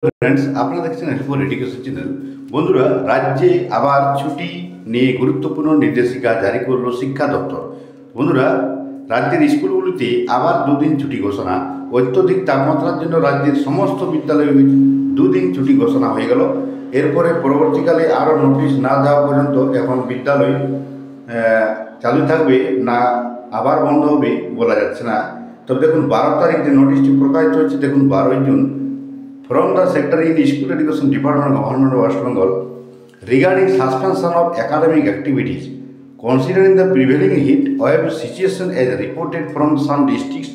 Friends, আপনারা দেখছেন এরপর এডুকেশন চ্যানেল। বন্ধুরা, রাজ্যে আবার ছুটি নিয়ে গুরুত্বপূর্ণ নির্দেশিকা জারি করল শিক্ষা দপ্তর। বন্ধুরা, রাজ্যের স্কুলগুলিতে আবার দুদিন ছুটি ঘোষণা। অত্যধিক তাপমাত্রার জন্য রাজ্যের সমস্ত বিদ্যালয়ে দুদিন ছুটি ঘোষণা হয়ে গেল। এরপরে পরবর্তীকালে আরও নোটিশ না দেওয়া পর্যন্ত এখন বিদ্যালয় চালু থাকবে না আবার বন্ধ হবে বলা যাচ্ছে না। তবে দেখুন, 12 তারিখ যে নোটিশটি প্রকাশিত হচ্ছে, দেখুন 12 June, from the Secretary in School Education Department, Government of West Bengal, regarding suspension of academic activities. Considering the prevailing heat wave situation as reported from some districts,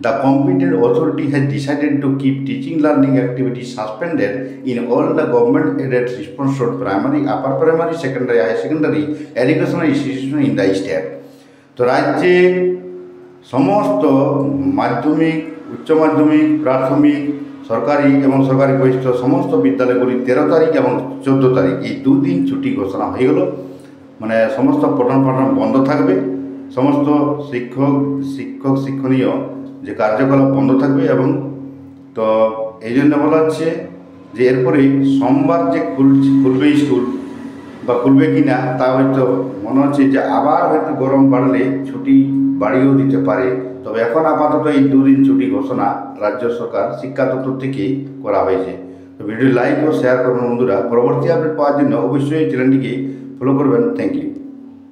the competent authority has decided to keep teaching learning activities suspended in all the government-aided sponsored primary, upper primary, secondary, high secondary educational institutions in the state. তো রাজ্যে সমস্ত মাধ্যমিক, উচ্চ মাধ্যমিক, প্রাথমিক, সরকারি এবং সরকারি বহিষ্ঠ সমস্ত বিদ্যালয়গুলি 13 তারিখ এবং 14 তারিখ এই দুদিন ছুটি ঘোষণা হয়ে গেল। মানে সমস্ত পঠন পাঠন বন্ধ থাকবে, সমস্ত শিক্ষণীয় যে কার্যকলাপ বন্ধ থাকবে। এবং তো এই জন্য বলা হচ্ছে যে এরপরে সোমবার যে খুলবে স্কুল বা খুলবে কি না তা হয়তো মনে হচ্ছে যে আবার হয়তো গরম বাড়লে ছুটি বাড়িয়েও দিতে পারে। তবে এখন আপাতত এই দুদিন ছুটি ঘোষণা রাজ্য সরকার শিক্ষা দপ্তর থেকে করা হয়েছে। তো ভিডিও লাইক ও শেয়ার করবেন বন্ধুরা। পরবর্তী আপডেট পাওয়ার জন্য অবশ্যই চ্যানেলটিকে ফলো করবেন। Thank you.